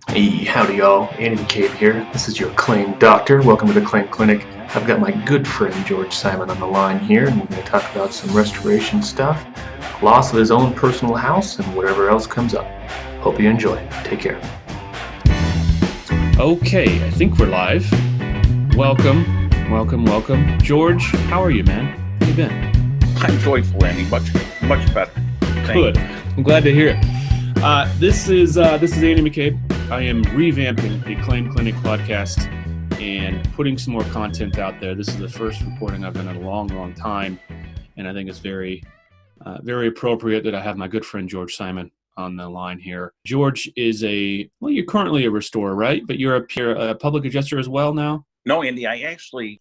Hey, howdy y'all, Andy McCabe here. This is your claim doctor. Welcome to the Claim Clinic. I've got my good friend George Simon on the line here, and we're going to talk about some restoration stuff, loss of his own personal house, and whatever else comes up. Hope you enjoy. Take care. Okay, I think we're live. Welcome. George, how are you, man? How you been? I'm joyful, Andy. Much better. Good. I'm glad to hear it. This is Andy McCabe. I am revamping the Claim Clinic podcast and putting some more content out there. This is the first recording I've done in a long time, and I think it's very appropriate that I have my good friend George Simon on the line here. George is you're currently a restorer, right? But you're a public adjuster as well now? No, Andy, I actually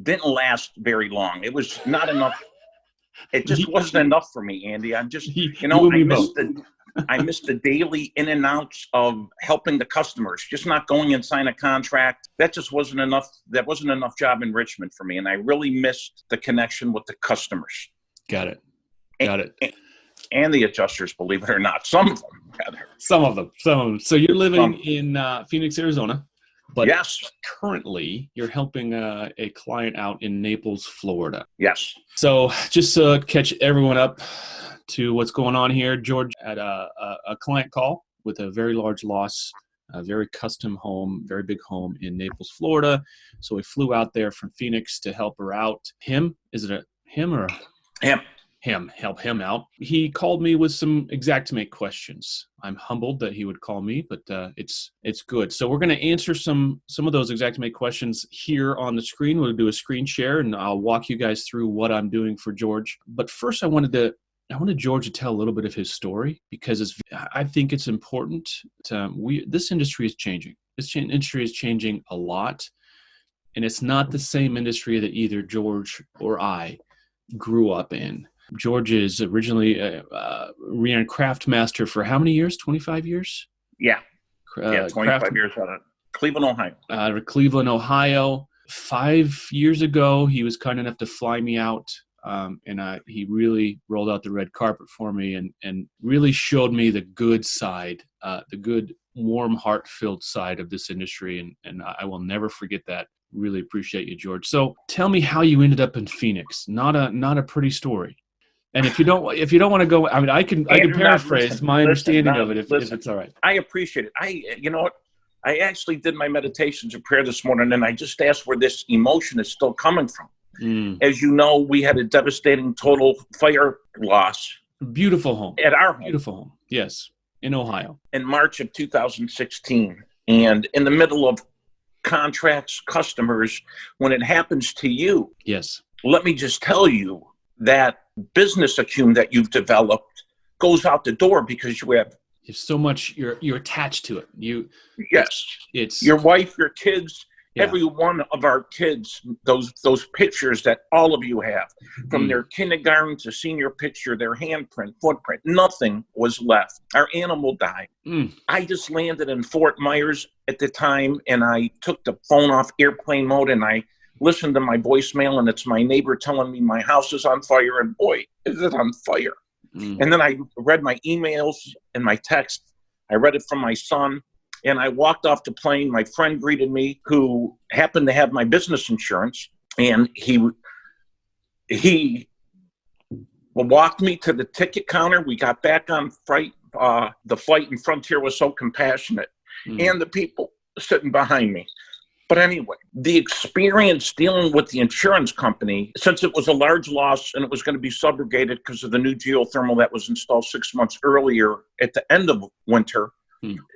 didn't last very long. It was not enough. It just wasn't enough for me, Andy. I'm just, I missed the daily in and outs of helping the customers, just not going and sign a contract. That just wasn't enough. That wasn't enough job enrichment for me. And I really missed the connection with the customers. Got it. And the adjusters, believe it or not. Some of them, rather. Some of them. So you're living in Phoenix, Arizona. But yes, currently you're helping a client out in Naples, Florida. Yes. So just to catch everyone up to what's going on here, George had a client call with a very large loss, a very custom home, very big home in Naples, Florida. So we flew out there from Phoenix to help her out. Is it a him or? Help him out. He called me with some Xactimate questions. I'm humbled that he would call me, but it's good. So we're going to answer some of those Xactimate questions here on the screen. We'll do a screen share, and I'll walk you guys through what I'm doing for George. But first, I wanted George to tell a little bit of his story, because I think it's important. This industry is changing. Industry is changing a lot, and it's not the same industry that either George or I grew up in. George is originally ran Craftmaster for how many years? 25 years? Yeah. 25 years out of Cleveland, Ohio. Out of Cleveland, Ohio. 5 years ago, he was kind enough to fly me out, and he really rolled out the red carpet for me and really showed me the good side, the good, warm, heart-filled side of this industry, and I will never forget that. Really appreciate you, George. So tell me how you ended up in Phoenix. Not a pretty story. And if you don't want to go, I mean, I can paraphrase my understanding of it if it's all right. I appreciate it. You know what? I actually did my meditations and prayer this morning, and I just asked where this emotion is still coming from. As you know, we had a devastating total fire loss. Beautiful home. At our home. Beautiful home. Yes. In Ohio. In March of 2016. And in the middle of contracts, customers, when it happens to you. Yes. Let me just tell you that business acumen that you've developed goes out the door because you have so much. You're attached to it. It's your wife, your kids, every one of our kids. Those pictures that all of you have, from their kindergarten to senior picture, their handprint, footprint, nothing was left. Our animal died. I just landed in Fort Myers at the time, and I took the phone off airplane mode, and I listened to my voicemail, and it's my neighbor telling me my house is on fire, and boy, is it on fire. And then I read my emails and my text. I read it from my son, and I walked off the plane. My friend greeted me, who happened to have my business insurance, and he walked me to the ticket counter. We got back on the flight, and Frontier was so compassionate, and the people sitting behind me. But anyway, the experience dealing with the insurance company, since it was a large loss and it was going to be subrogated because of the new geothermal that was installed 6 months earlier at the end of winter,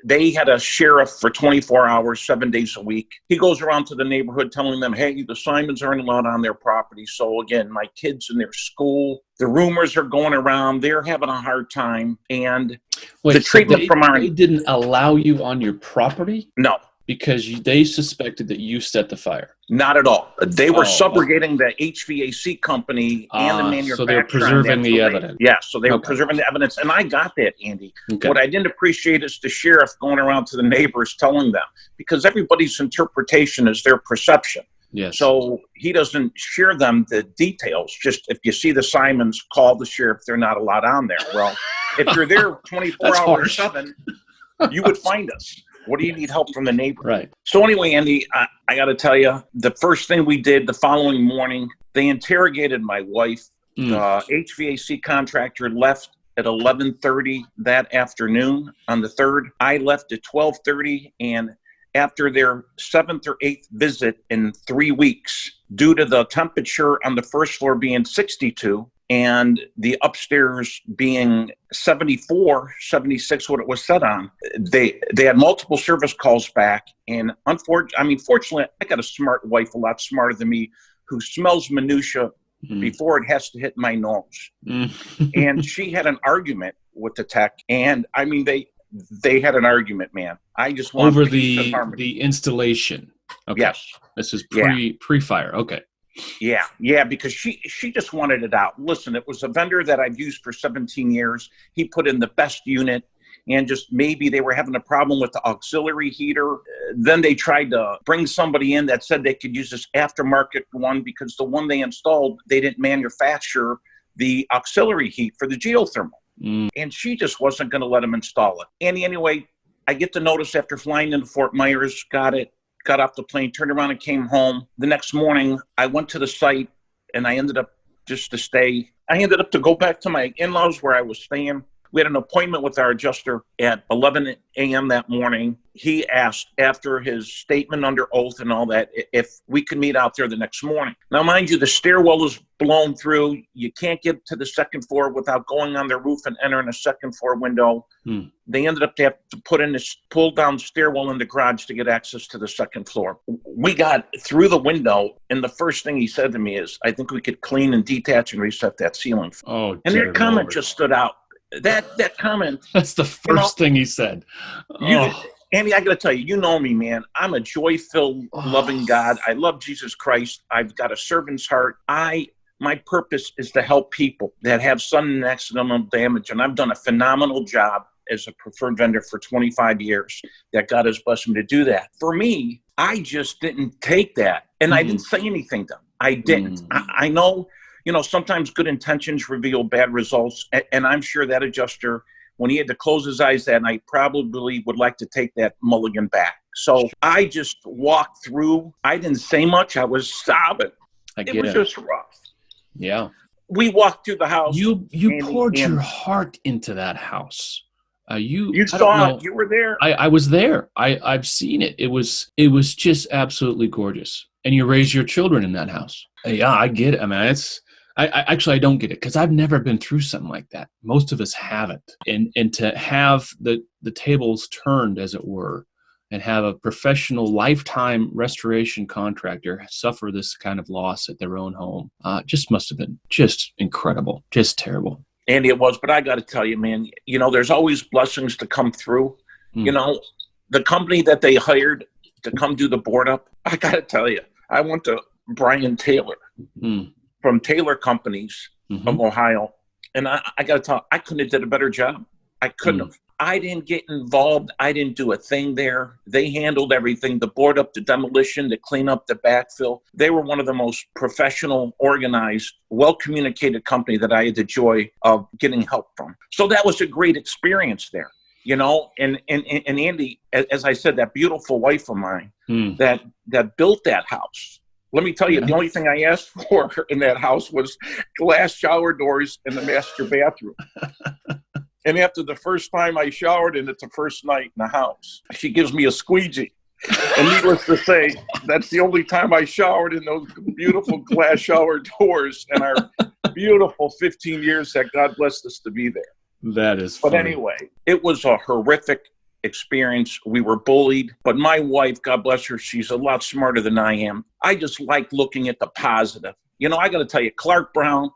they had a sheriff for 24 hours, 7 days a week. He goes around to the neighborhood telling them, hey, the Simons aren't allowed on their property. So again, my kids in their school, the rumors are going around. They're having a hard time. And the treatment they didn't allow you on your property? No. Because they suspected that you set the fire. Not at all. They were subrogating the HVAC company and the manufacturer. So they're preserving the evidence. So they were preserving the evidence. And I got that, Andy. Okay. What I didn't appreciate is the sheriff going around to the neighbors telling them, because everybody's interpretation is their perception. Yes. So he doesn't share them the details. Just if you see the Simons, call the sheriff. They're not allowed on there. Well, if you're there 24 hours, 7, you would find us. What do you need help from the neighbor? Right. So anyway, Andy, I got to tell you, the first thing we did the following morning, they interrogated my wife. The HVAC contractor left at 11:30 that afternoon on the 3rd. I left at 12:30, and after their 7th or 8th visit in 3 weeks, due to the temperature on the first floor being 62 and the upstairs being 74, 76, what it was set on, they had multiple service calls back. And fortunately, I got a smart wife, a lot smarter than me, who smells minutia before it has to hit my nose. And she had an argument with the tech, and I mean, they had an argument, man. I just want over the installation. Okay. Yes. This is pre-fire. Okay. Yeah, because she just wanted it out. Listen, it was a vendor that I've used for 17 years. He put in the best unit, and just maybe they were having a problem with the auxiliary heater. Then they tried to bring somebody in that said they could use this aftermarket one because the one they installed, they didn't manufacture the auxiliary heat for the geothermal. And she just wasn't going to let him install it. And anyway, I get the notice after flying into Fort Myers, got off the plane, turned around and came home. The next morning, I went to the site, and I ended up to go back to my in-laws where I was staying. We had an appointment with our adjuster at 11 a.m. that morning. He asked, after his statement under oath and all that, if we could meet out there the next morning. Now, mind you, the stairwell is blown through. You can't get to the second floor without going on the roof and entering a second floor window. They ended up to have to put in this pull-down stairwell in the garage to get access to the second floor. We got through the window, and the first thing he said to me is, I think we could clean and detach and reset that ceiling. Oh, and their comment just stood out. That comment. That's the first thing he said. Andy, I got to tell you, you know me, man. I'm a joy-filled, loving God. I love Jesus Christ. I've got a servant's heart. My purpose is to help people that have sudden and accidental damage, and I've done a phenomenal job as a preferred vendor for 25 years that God has blessed me to do that. For me, I just didn't take that, and I didn't say anything to them. I didn't. I know, sometimes good intentions reveal bad results, and I'm sure that adjuster, when he had to close his eyes that night, probably would like to take that mulligan back. So I just walked through. I didn't say much. I was sobbing. It was just rough. Yeah. We walked through the house. You poured your heart into that house. You saw it. You were there. I was there. I've seen it. It was just absolutely gorgeous. And you raise your children in that house. Yeah, I get it. I mean, I don't get it because I've never been through something like that. Most of us haven't. And to have the tables turned, as it were, and have a professional lifetime restoration contractor suffer this kind of loss at their own home, just must have been just incredible, just terrible. Andy, it was, but I got to tell you, man, there's always blessings to come through. The company that they hired to come do the board up, I got to tell you, I went to Brian Taylor from Taylor Companies of Ohio, and I got to tell you, I couldn't have did a better job. I couldn't have. I didn't get involved. I didn't do a thing there. They handled everything, the board up, the demolition, the clean up, the backfill. They were one of the most professional, organized, well-communicated company that I had the joy of getting help from. So that was a great experience there, and Andy, as I said, that beautiful wife of mine that built that house. Let me tell you, the only thing I asked for in that house was glass shower doors in the master bathroom. And after the first time I showered in it, the first night in the house, she gives me a squeegee. And needless to say, that's the only time I showered in those beautiful glass shower doors in our beautiful 15 years that God blessed us to be there. That is funny. But anyway, it was a horrific experience. We were bullied. But my wife, God bless her, she's a lot smarter than I am. I just like looking at the positive. I got to tell you, Clark Brown,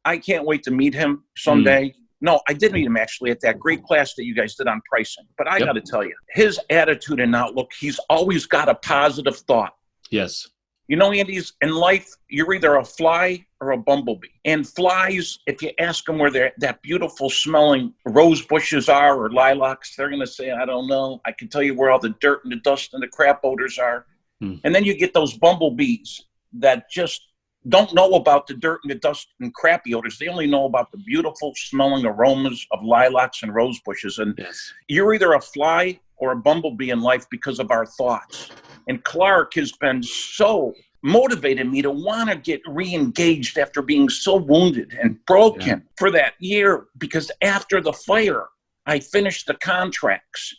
I can't wait to meet him someday. No, I did meet him actually at that great class that you guys did on pricing. But I got to tell you, his attitude and outlook, he's always got a positive thought. Yes. Andy's in life, you're either a fly or a bumblebee. And flies, if you ask them where that beautiful smelling rose bushes are or lilacs, they're going to say, I don't know. I can tell you where all the dirt and the dust and the crap odors are. And then you get those bumblebees that just don't know about the dirt and the dust and crappy odors. They only know about the beautiful smelling aromas of lilacs and rose bushes. And Yes. you're either a fly or a bumblebee in life because of our thoughts. And Clark has been so motivated me to want to get re-engaged after being so wounded and broken for that year, because after the fire, I finished the contracts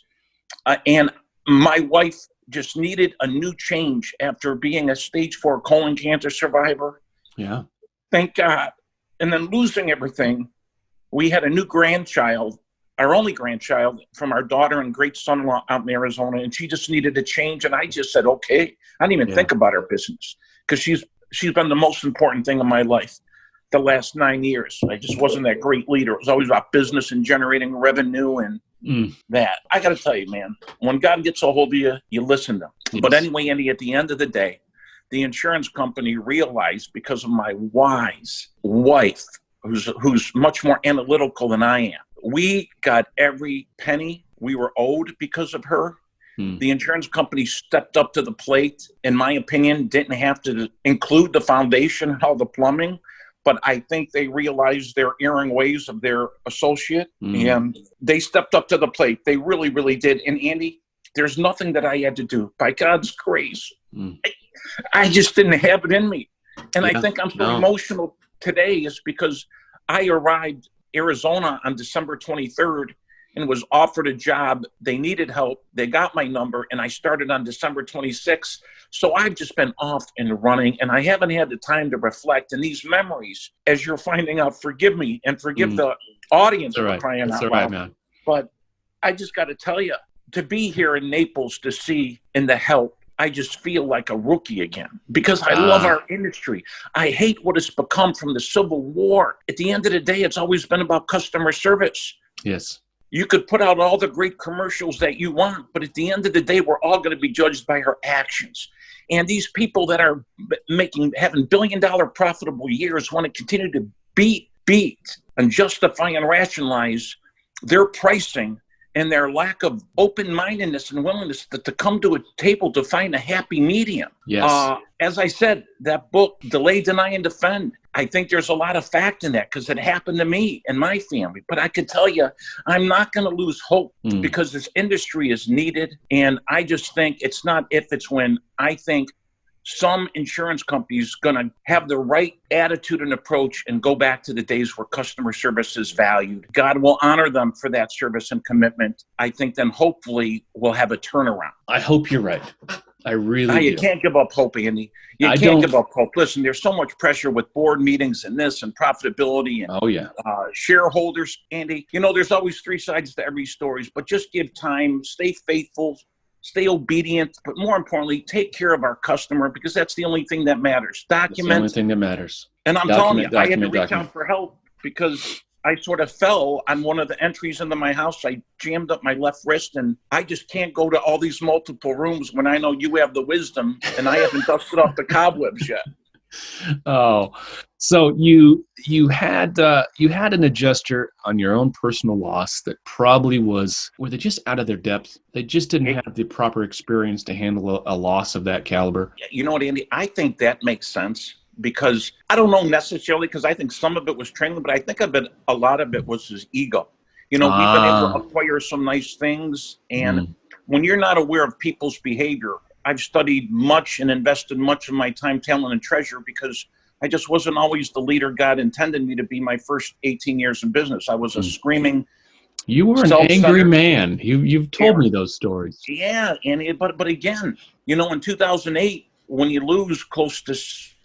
and my wife just needed a new change after being a stage 4 colon cancer survivor. Yeah. Thank God. And then losing everything, we had a new grandchild, our only grandchild, from our daughter and great son-in-law out in Arizona, and she just needed a change. And I just said, okay. I didn't even think about her business, because she's been the most important thing in my life the last 9 years. I just wasn't that great leader. It was always about business and generating revenue and that. I got to tell you, man, when God gets a hold of you, you listen to him. Yes. But anyway, Andy, at the end of the day, the insurance company realized, because of my wise wife, who's much more analytical than I am, we got every penny we were owed because of her. The insurance company stepped up to the plate, in my opinion, didn't have to include the foundation and all the plumbing, but I think they realized their erring ways of their associate, and they stepped up to the plate. They really, really did. And Andy, there's nothing that I had to do. By God's grace, I just didn't have it in me. And I think I'm so emotional today is because I arrived Arizona on December 23rd and was offered a job. They needed help. They got my number, and I started on December 26th. So I've just been off and running, and I haven't had the time to reflect. And these memories, as you're finding out, forgive me and forgive the audience for crying out loud. Man. But I just got to tell you, to be here in Naples to see in the help, I just feel like a rookie again, because I love our industry. I hate what it's become from the Civil War. At the end of the day, it's always been about customer service. Yes. You could put out all the great commercials that you want, but at the end of the day, we're all going to be judged by our actions. And these people that are having billion-dollar profitable years want to continue to beat and justify and rationalize their pricing and their lack of open-mindedness and willingness to come to a table to find a happy medium. Yes. As I said, that book, Delay, Deny, and Defend, I think there's a lot of fact in that, because it happened to me and my family. But I could tell you, I'm not going to lose hope, because this industry is needed. And I just think it's not if, it's when. I think some insurance companies going to have the right attitude and approach and go back to the days where customer service is valued. God will honor them for that service and commitment. I think then hopefully we'll have a turnaround. I hope you're right. I really do. You can't give up hope, Andy. You can't give up hope. Listen, there's so much pressure with board meetings and this and profitability and shareholders, Andy. You know, there's always three sides to every story, but just give time, stay faithful, stay obedient, but more importantly, take care of our customer, because that's the only thing that matters. Document. That's the only thing that matters. And I'm telling you, I had to reach out for help because I sort of fell on one of the entries into my house. I jammed up my left wrist, and I just can't go to all these multiple rooms when I know you have the wisdom and I haven't dusted off the cobwebs yet. Oh, so you had an adjuster on your own personal loss that probably were they just out of their depth? They just didn't have the proper experience to handle a loss of that caliber. You know what, Andy? I think that makes sense, because I don't know necessarily, because I think some of it was training, but I think a lot of it was his ego. You know, we've been able to acquire some nice things, and when you're not aware of people's behavior, I've studied much and invested much of my time, talent, and treasure, because I just wasn't always the leader God intended me to be my first 18 years in business. I was a screaming, you were an angry man. You've told me those stories. Yeah, and but again, you know, in 2008, when you lose close to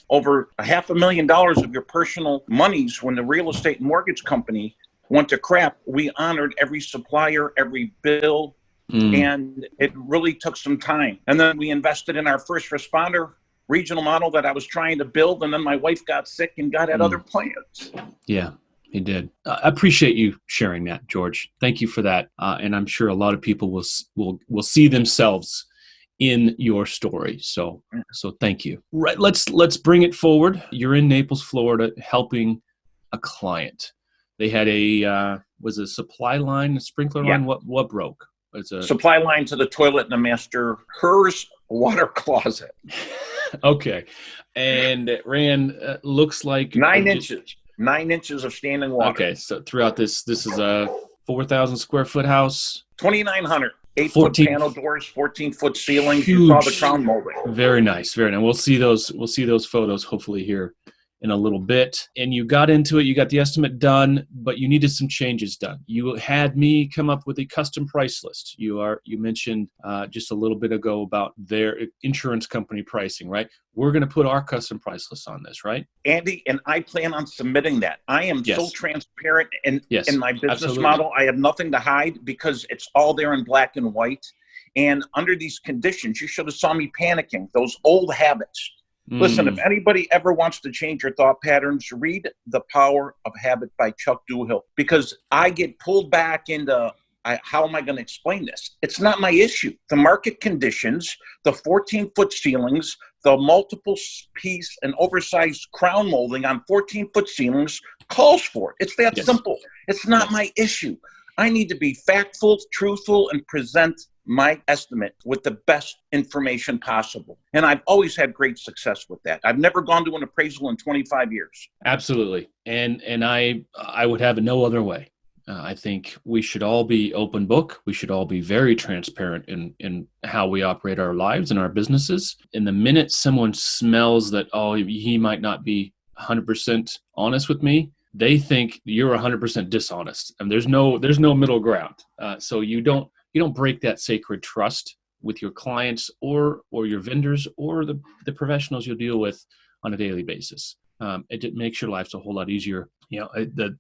over $500,000 of your personal monies, when the real estate and mortgage company went to crap, we honored every supplier, every bill. And it really took some time. And then we invested in our first responder regional model that I was trying to build. And then my wife got sick and God had other plans. Yeah, he did. I appreciate you sharing that, George. Thank you for that. And I'm sure a lot of people will see themselves in your story. So thank you. Right. Let's bring it forward. You're in Naples, Florida, helping a client. They had a supply line, a sprinkler line. What broke? It's a supply line to the toilet in the master hers water closet. Okay. And it ran, looks like 9 inches. 9 inches of standing water. Okay. So throughout this is a 4,000 square foot house. 2,900. 8-foot 14 panel doors, 14-foot ceilings. You saw the crown molding. Very nice. Very nice. We'll see those photos hopefully here in a little bit. And you got into it, you got the estimate done, but you needed some changes done. You had me come up with a custom price list. You mentioned just a little bit ago about their insurance company pricing, right? We're going to put our custom price list on this, right? Andy, and I plan on submitting that. I am so transparent in my business model. I have nothing to hide because it's all there in black and white. And under these conditions, you should have saw me panicking, those old habits. Listen, if anybody ever wants to change your thought patterns, read The Power of Habit by Chuck Doohill, because I get pulled back into how am I going to explain this? It's not my issue. The market conditions, the 14-foot ceilings, the multiple piece and oversized crown molding on 14-foot ceilings calls for it. It's that simple. It's not my issue. I need to be factful, truthful, and present my estimate with the best information possible. And I've always had great success with that. I've never gone to an appraisal in 25 years. Absolutely. And I would have it no other way. I think we should all be open book. We should all be very transparent in how we operate our lives and our businesses. And the minute someone smells that, oh, he might not be 100% honest with me, they think you're 100% dishonest. And there's no middle ground. So you don't break that sacred trust with your clients or your vendors or the professionals you'll deal with on a daily basis. It makes your life a whole lot easier. You know,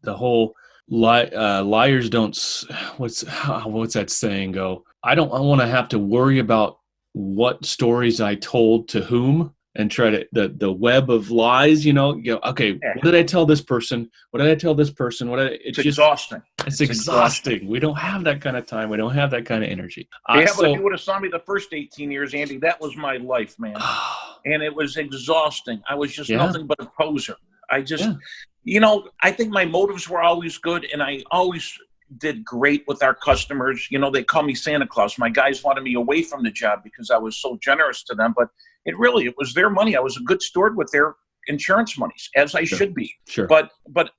the whole liars don't. What's that saying go? I want to have to worry about what stories I told to whom and try to the web of lies. Okay, what did I tell this person? What did I tell this person? It's just exhausting. It's exhausting. We don't have that kind of time. We don't have that kind of energy. But if you would have saw me the first 18 years, Andy, that was my life, man. And it was exhausting. I was just nothing but a poser. I think my motives were always good, and I always did great with our customers. They call me Santa Claus. My guys wanted me away from the job because I was so generous to them, but it was their money. I was a good steward with their insurance monies, as I should be. Sure. But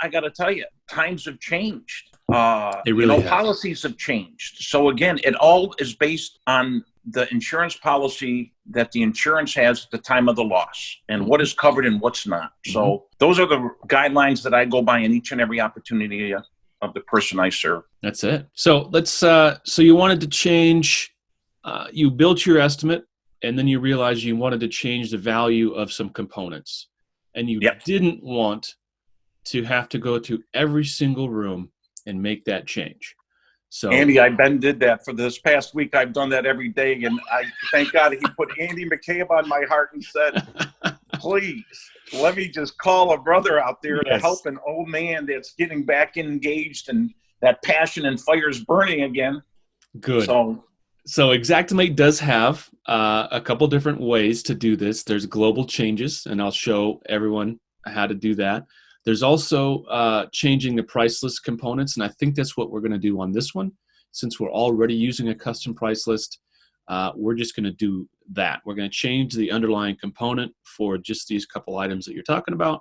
I got to tell you, times have changed. Policies have changed. So again, it all is based on the insurance policy that the insurance has at the time of the loss and what is covered and what's not. So those are the guidelines that I go by in each and every opportunity of the person I serve. That's it. So so you wanted to change, you built your estimate, and then you realized you wanted to change the value of some components, and you didn't want to have to go to every single room and make that change. So Andy, I did that for this past week. I've done that every day, and I thank God he put Andy McCabe on my heart and said, please, let me just call a brother out there to help an old man that's getting back engaged and that passion and fire's burning again. Good. So Xactimate does have a couple different ways to do this. There's global changes, and I'll show everyone how to do that. There's also changing the price list components, and I think that's what we're going to do on this one. Since we're already using a custom price list, we're just going to do that. We're going to change the underlying component for just these couple items that you're talking about,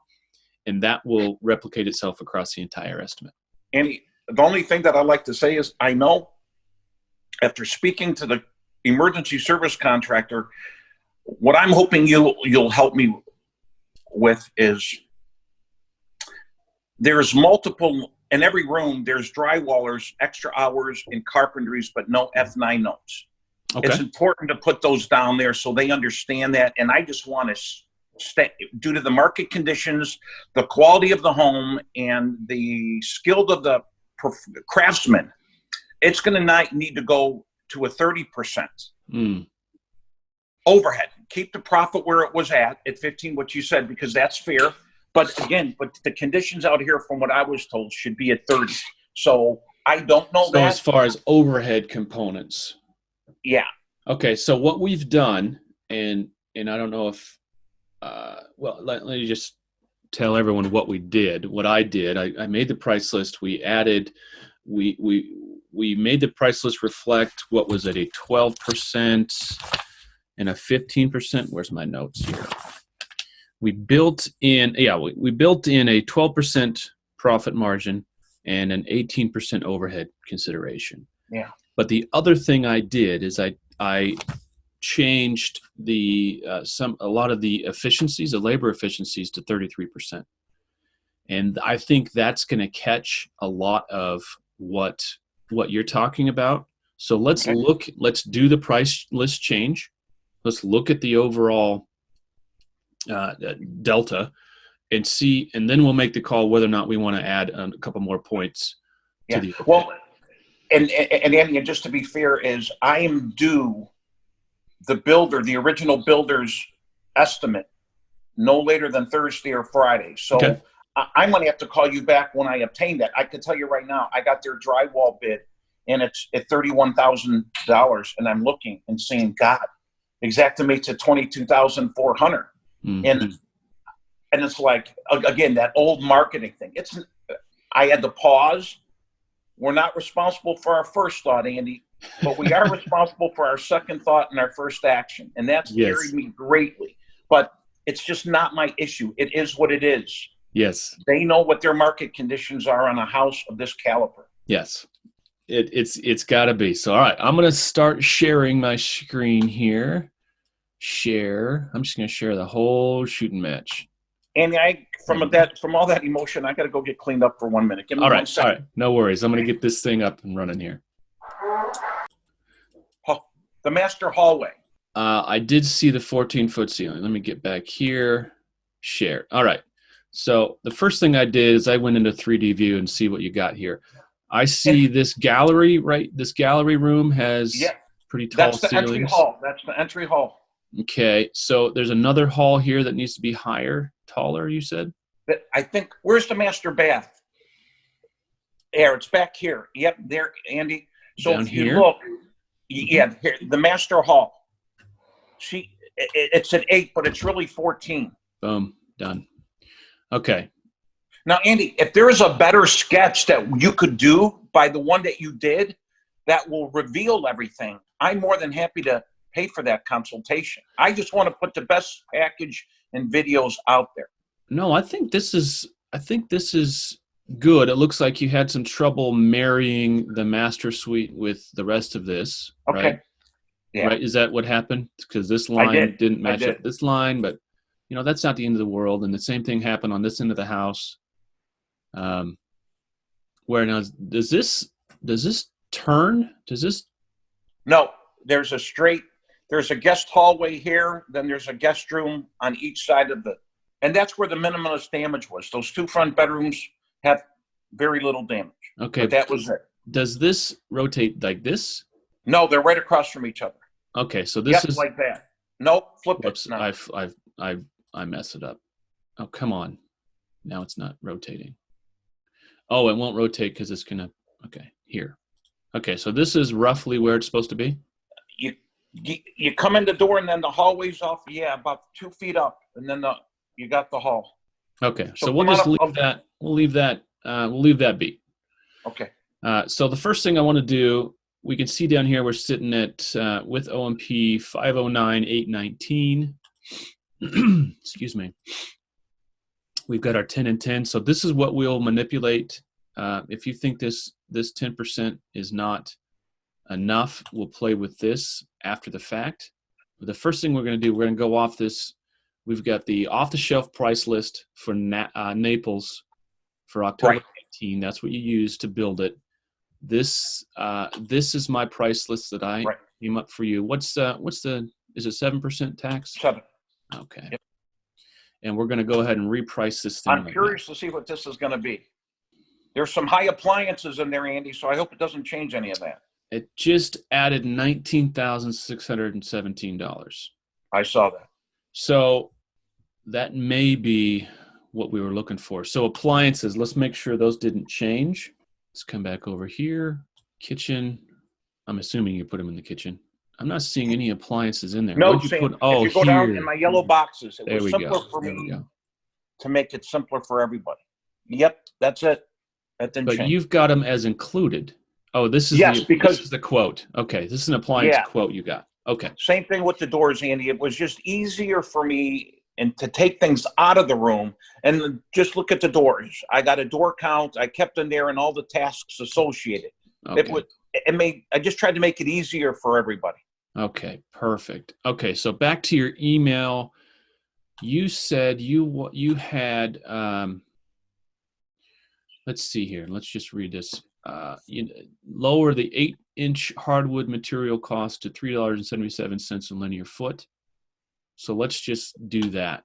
and that will replicate itself across the entire estimate. Andy, the only thing that I'd like to say is I know after speaking to the emergency service contractor, what I'm hoping you'll help me with is there's multiple, in every room, there's drywallers, extra hours, and carpentries, but no F9 notes. Okay. It's important to put those down there so they understand that. And I just want to due to the market conditions, the quality of the home, and the skill of the craftsman, it's going to need to go to a 30% overhead. Keep the profit where it was at 15, what you said, because that's fair. But again, the conditions out here, from what I was told, should be at 30. So I don't know that. So as far as overhead components. Yeah. Okay. So what we've done, and I don't know if, let me just tell everyone what we did. What I did, I made the price list. We added, we made the price list reflect what was at a 12% and a 15%. Where's my notes here? we built in we built in a 12% profit margin and an 18% overhead consideration. Yeah. But the other thing I did is I changed a lot of the efficiencies, the labor efficiencies, to 33%. And I think that's going to catch a lot of what you're talking about. So let's do the price list change. Let's look at the overall delta and see, and then we'll make the call whether or not we want to add a couple more points to the overhead. Well, and Andy, just to be fair, is I am due the original builder's estimate no later than Thursday or Friday. So I'm going to have to call you back when I obtain that. I can tell you right now, I got their drywall bid, and it's at $31,000, and I'm looking and saying, God, Xactimate's at $22,400, and it's like, again, that old marketing thing. I had to pause. We're not responsible for our first thought, Andy, but we are responsible for our second thought and our first action, and that's carried me greatly. But it's just not my issue. It is what it is. Yes. They know what their market conditions are on a house of this caliber. Yes. It's got to be. So, all right, I'm going to start sharing my screen here. Share. I'm just going to share the whole shooting match. And from all that emotion, I got to go get cleaned up for 1 minute. Give me 1 second. All right. No worries. I'm going to get this thing up and running here. The master hallway. I did see the 14-foot ceiling. Let me get back here. Share. All right. So the first thing I did is I went into 3D view and see what you got here. I see this gallery, right? This gallery room has pretty tall ceilings. That's the entry hall. That's the entry hall. Okay. So there's another hall here that needs to be taller, you said? I think, where's the master bath? There, it's back here. Yep, there, Andy. So Down if you here? look, here, the master hall. It's an 8, but it's really 14. Boom. Done. Okay. Now, Andy, if there is a better sketch that you could do by the one that you did that will reveal everything, I'm more than happy to pay for that consultation. I just want to put the best package and videos out there. No, I think this is good. It looks like you had some trouble marrying the master suite with the rest of this. Okay. Right? Yeah. Right? Is that what happened? Because this line didn't match up this line, but that's not the end of the world. And the same thing happened on this end of the house. Where now does this turn? No, there's a guest hallway here, then there's a guest room on each side of and that's where the minimalist damage was. Those 2 front bedrooms have very little damage. Okay. But that was it. Does this rotate like this? No, they're right across from each other. Okay, so this is like that. Nope, flip whoops, it. No. I messed it up. Oh, come on. Now it's not rotating. Oh, it won't rotate because it's gonna. Okay, here. Okay, so this is roughly where it's supposed to be. You come in the door and then the hallway's off. Yeah, about 2 feet up, and then you got the hall. Okay, so we'll just leave that. We'll leave that be. Okay. So the first thing I want to do, we can see down here we're sitting at with OMP 509,819. Excuse me. We've got our 10 and 10. So this is what we'll manipulate. If you think this 10% is not enough, we'll play with this after the fact. But the first thing we're going to do, we're going to go off this. We've got the off-the-shelf price list for Naples for October 18. That's what you use to build it. This is my price list that I came up for you. Is it 7% tax? 7. Okay. Yep. And we're going to go ahead and reprice this thing. I'm curious to see what this is going to be. There's some high appliances in there, Andy, so I hope it doesn't change any of that. It just added $19,617. I saw that. So that may be what we were looking for. So appliances, let's make sure those didn't change. Let's come back over here. Kitchen. I'm assuming you put them in the kitchen. I'm not seeing any appliances in there. No, if you go down in my yellow boxes, it was simpler for me to make it simpler for everybody. Yep, that's it. That didn't change. But you've got them as included. Oh, this is this is the quote. Okay, this is an appliance quote you got. Okay. Same thing with the doors, Andy. It was just easier for me and to take things out of the room and just look at the doors. I got a door count. I kept them there and all the tasks associated. Okay. I just tried to make it easier for everybody. Okay, perfect. Okay, so back to your email. You said you had, let's see here. Let's just read this. Lower the 8-inch hardwood material cost to $3.77 a linear foot. So let's just do that.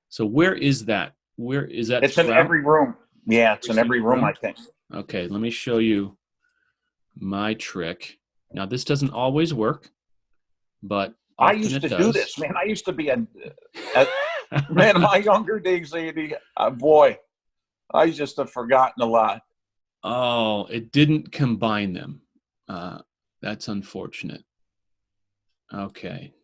So where is that? Where is that? It's in every room. Yeah, it's in every room, I think. Okay, let me show you my trick. Now, this doesn't always work, but I used to do this, man. I used to be man, in my younger days, Andy, boy, I just have forgotten a lot. Oh, it didn't combine them. That's unfortunate. Okay,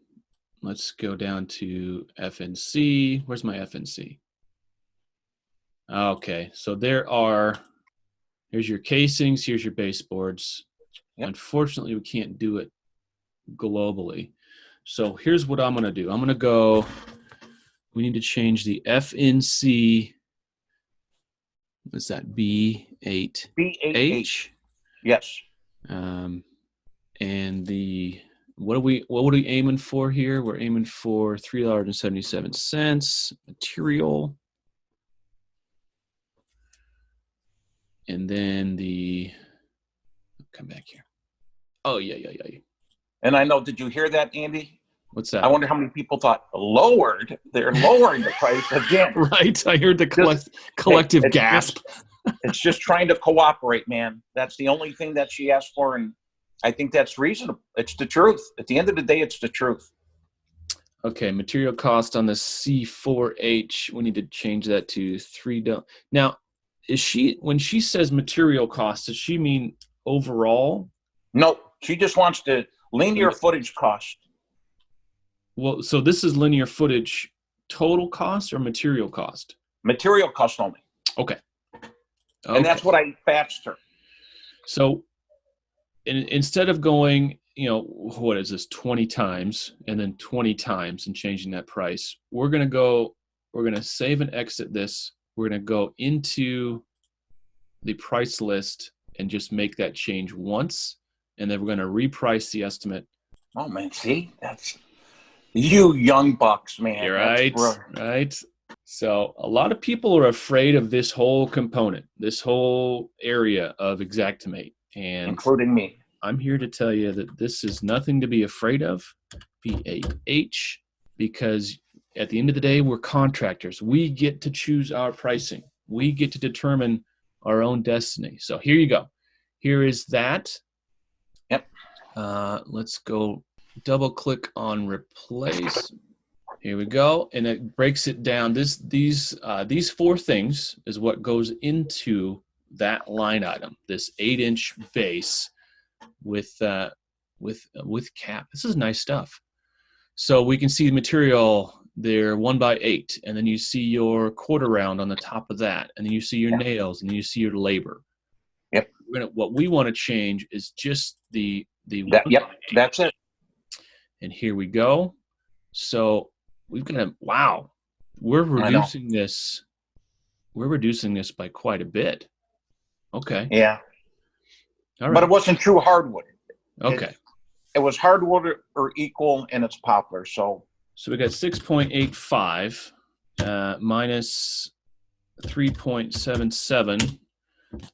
let's go down to FNC. Where's my FNC? Okay, so here's your casings, here's your baseboards. Yep. Unfortunately, we can't do it globally. So here's what I'm going to do. I'm going to go, we need to change the FNC. What's that? B8H. B8H. Yes. And what are we aiming for here? We're aiming for $3.77 material. And then come back here. Oh, yeah. And I know, did you hear that, Andy? What's that? I wonder how many people thought they're lowering the price again. Right. I heard the collective gasp. It's just trying to cooperate, man. That's the only thing that she asked for. And I think that's reasonable. It's the truth. At the end of the day, it's the truth. Okay. Material cost on the C4H. We need to change that to $3. Now, when she says material cost, does she mean overall? No, she just wants the linear footage cost. Well, so this is linear footage total cost or material cost? Material cost only. Okay. And that's what I faxed her. So instead of going, what is this, 20 times and then 20 times and changing that price, we're going to save and exit this. We're going to go into the price list and just make that change once. And then we're going to reprice the estimate. Oh, man. See, that's you young bucks, man. You're right. Right. So a lot of people are afraid of this whole component, this whole area of Xactimate. And including me. I'm here to tell you that this is nothing to be afraid of, B8H, because at the end of the day, we're contractors. We get to choose our pricing. We get to determine our own destiny. So here you go. Here is that. Yep. Let's go double click on replace. Here we go. And it breaks it down. These four things is what goes into that line item, this 8-inch base with cap. This is nice stuff. So we can see the material there 1x8, and then you see your quarter round on the top of that, and then you see your nails, and then you see your labor. Yep. What we want to change is just the yep, that's it. And here we go. So we're gonna we're reducing this. We're reducing this by quite a bit. Okay. Yeah. All right. But it wasn't true hardwood. Okay. It was hardwood or equal, and it's poplar. So we got 6.85 minus 3.77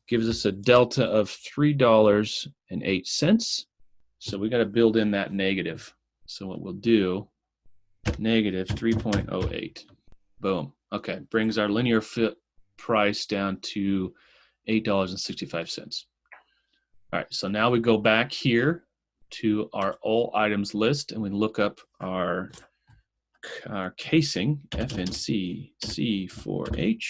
gives us a delta of $3.08. So we got to build in that negative. So what we'll do, negative 3.08. Boom. Okay. Brings our linear foot price down to $8.65. All right. So now we go back here to our all items list, and we look up our casing, FNC C4H.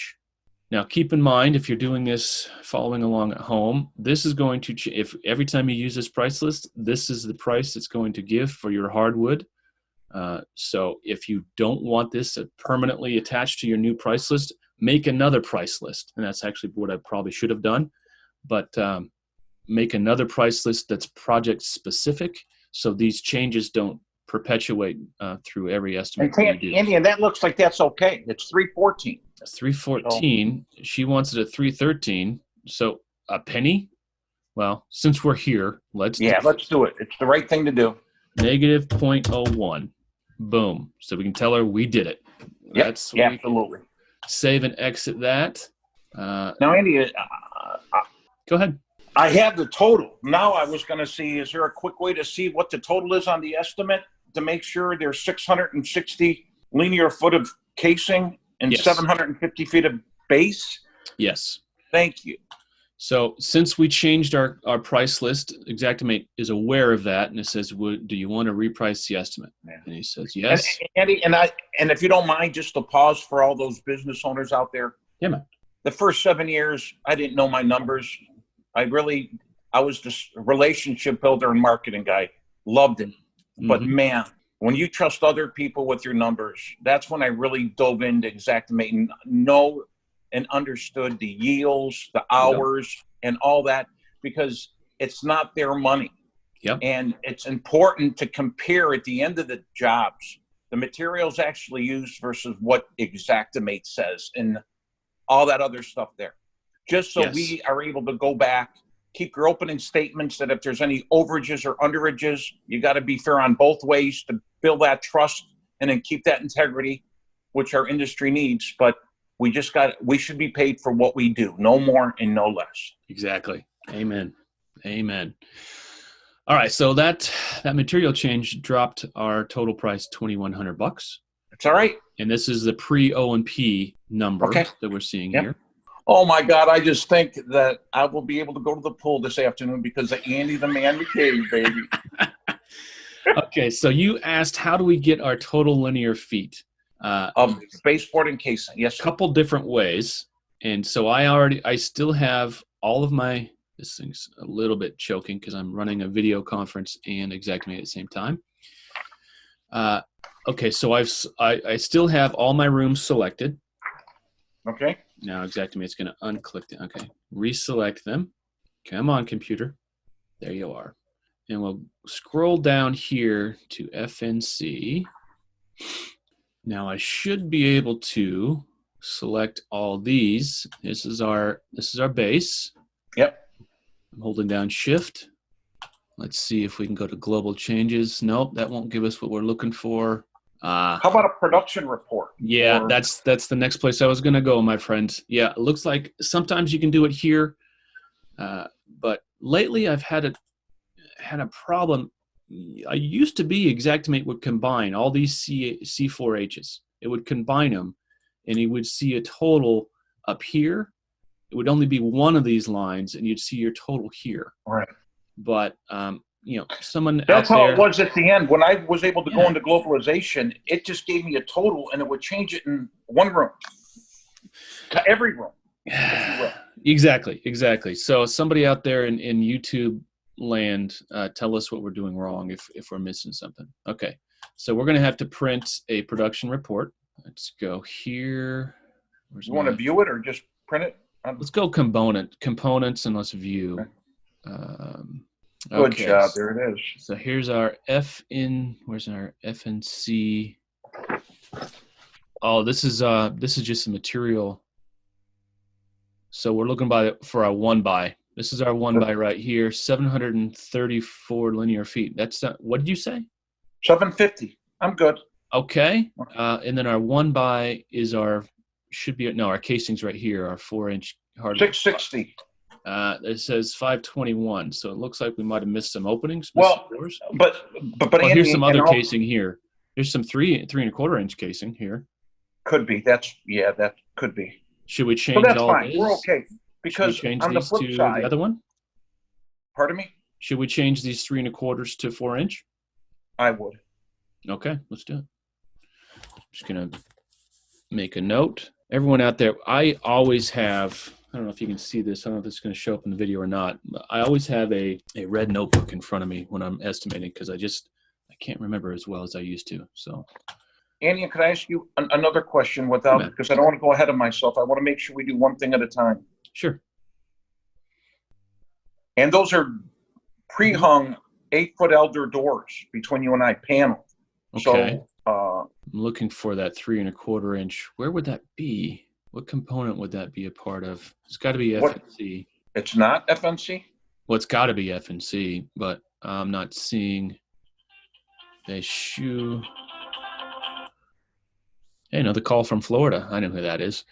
Now, keep in mind, if you're doing this following along at home, this is going to, if every time you use this price list, this is the price it's going to give for your hardwood. So if you don't want this permanently attached to your new price list, make another price list. And that's actually what I probably should have done. But make another price list that's project specific, so these changes don't perpetuate through every And estimate that we do. Andy, and that looks like that's okay. It's 314. It's 314. She wants it at 313. So a penny? Well, since we're here, let's do it. It's the right thing to do. Negative 0.01. Boom. So we can tell her we did it. Yep, That's yeah, absolutely. Save and exit that. Now, Andy, Go ahead. I have the total. Now I was going to see, is there a quick way to see what the total is on the estimate to make sure there's 660 linear foot of casing and Yes. 750 feet of base? Yes. Thank you. So since we changed our price list, Xactimate is aware of that, and it says, do you want to reprice the estimate? Yeah. And he says, yes. And Andy, and if you don't mind, just to pause for all those business owners out there. Yeah, man. The first 7 years, I didn't know my numbers. I was this relationship builder and marketing guy. Loved it. But man, when you trust other people with your numbers, that's when I really dove into Xactimate and know and understood the yields, the hours, and all that, because it's not their money. Yep. And it's important to compare at the end of the jobs, the materials actually used versus what Xactimate says and all that other stuff there. Just so we are able to go back, keep your opening statements that if there's any overages or underages, you got to be fair on both ways to build that trust and then keep that integrity, which our industry needs. But we should be paid for what we do, no more and no less. Exactly. Amen. Amen. All right. So that material change dropped our total price $2,100. It's all right. And this is the pre-O&P number that we're seeing here. Oh my God! I just think that I will be able to go to the pool this afternoon because of Andy the Man McCabe, baby. Okay, so you asked, how do we get our total linear feet? Of baseboard and casing, yes. A couple different ways, and so I still have all of my. This thing's a little bit choking because I'm running a video conference and Xactimate at the same time. Okay, so I still have all my rooms selected. Okay. Now Xactimate's going to unclick them. Okay, reselect them. Come on, computer. There you are. And we'll scroll down here to FNC. Now I should be able to select all these. This is our base. Yep. I'm holding down Shift. Let's see if we can go to global changes. Nope, that won't give us what we're looking for. How about a production report? Yeah, that's the next place I was going to go, my friend. Yeah, it looks like sometimes you can do it here, but lately I've had a problem. I used to be Xactimate would combine all these C4Hs. It would combine them, and you would see a total up here. It would only be one of these lines, and you'd see your total here. Right. But someone that's out how there, it was at the end. When I was able to go into globalization, it just gave me a total, and it would change it in one room to every room. Exactly. So somebody out there in YouTube land, tell us what we're doing wrong if we're missing something. Okay, so we're going to have to print a production report. Let's go here. You want to view it or just print it? Let's go components, and let's view. Good job. There it is. So here's our where's our FNC? Oh, this is just a material. So we're looking for our 1x. This is our 1x right here, 734 linear feet. That's what did you say? 750. I'm good. Okay. And then our 1x is our casing's right here, our 4-inch hard. 660. It says 521, so it looks like we might have missed some openings. Well, but Andy, here's some other casing here. Here's some 3.25-inch casing here. Could be. That could be. Should we change that's all fine. this? We're okay. Because on the flip side, the other one? Pardon me? Should we change these 3.25 to 4-inch? I would. Okay, let's do it. Just gonna make a note. Everyone out there, I always have. I don't know if you can see this. I don't know if it's going to show up in the video or not. But I always have a red notebook in front of me when I'm estimating because I can't remember as well as I used to. So, Andy, could I ask you another question because I don't want to go ahead of myself. I want to make sure we do one thing at a time. Sure. And those are pre-hung 8-foot elder doors between you and I, panel. Okay. So, I'm looking for that 3 1/4 inch. Where would that be? What component would that be a part of? It's got to be What? FNC. it's not FNC? Well, it's got to be FNC, but I'm not seeing the shoe. Hey, another call from Florida. I know who that is.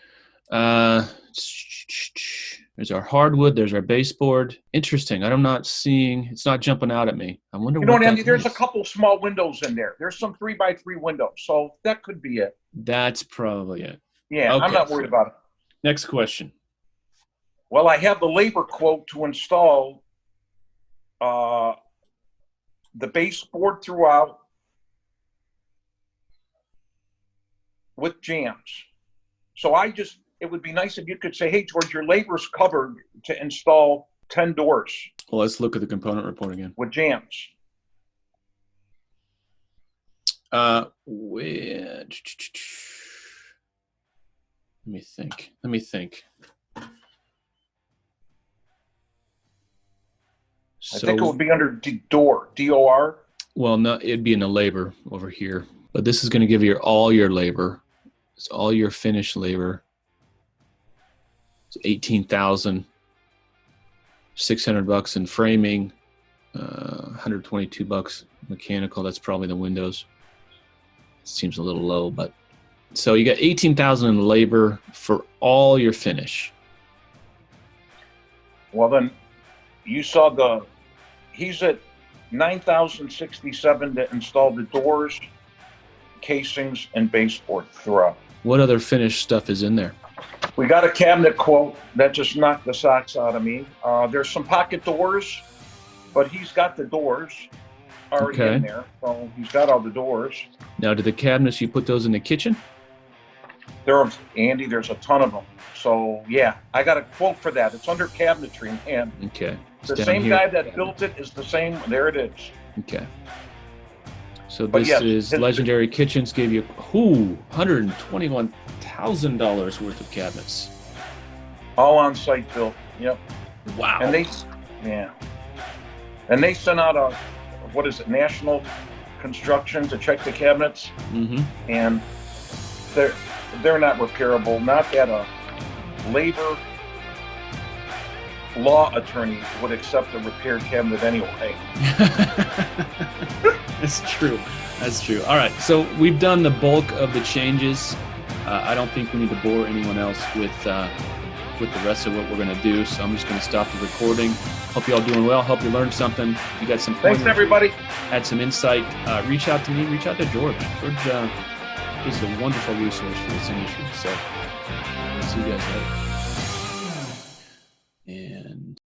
There's our hardwood. There's our baseboard. Interesting. I'm not seeing. It's not jumping out at me. I wonder You know what what, Andy? that There's a is. couple small windows in there. There's some 3x3 windows, so that could be it. That's probably it. Yeah, Okay. I'm not worried about it. Next question. Well, I have the labor quote to install the baseboard throughout with jams. So it would be nice if you could say, hey, George, your labor's covered to install 10 doors Well, let's look at the component report again. with jams. Let me think. I think it would be under door, DOR. Well, no, it'd be in the labor over here. But this is going to give you all your labor. It's all your finished labor. It's $18,600 in framing, $122 mechanical. That's probably the windows. Seems a little low, but so you got $18,000 in labor for all your finish. Well, then you saw he's at $9,067 to install the doors, casings, and baseboard throughout. What other finished stuff is in there? We got a cabinet quote that just knocked the socks out of me. There's some pocket doors, but he's got the doors already in there. So he's got all the doors. Now, do the cabinets, you put those in the kitchen? Andy, there's a ton of them. So, yeah, I got a quote for that. It's under cabinetry. And Okay. the same guy that built it is the same. There it is. Okay. So But this yes, is Legendary Kitchens gave you $121,000 worth of cabinets. All on site built. Yep. Wow. And they sent out national construction to check the cabinets. Mm-hmm. And they're not repairable. Not that a labor law attorney would accept a repaired cabinet anyway. That's true. That's true. All right. So we've done the bulk of the changes. I don't think we need to bore anyone else with the rest of what we're going to do. So I'm just going to stop the recording. Hope you all doing well. Hope you learned something. If you got some Thanks, pointers, everybody. had some insight, reach out to me. Reach out to George. George is a wonderful resource for this industry. So see you guys later.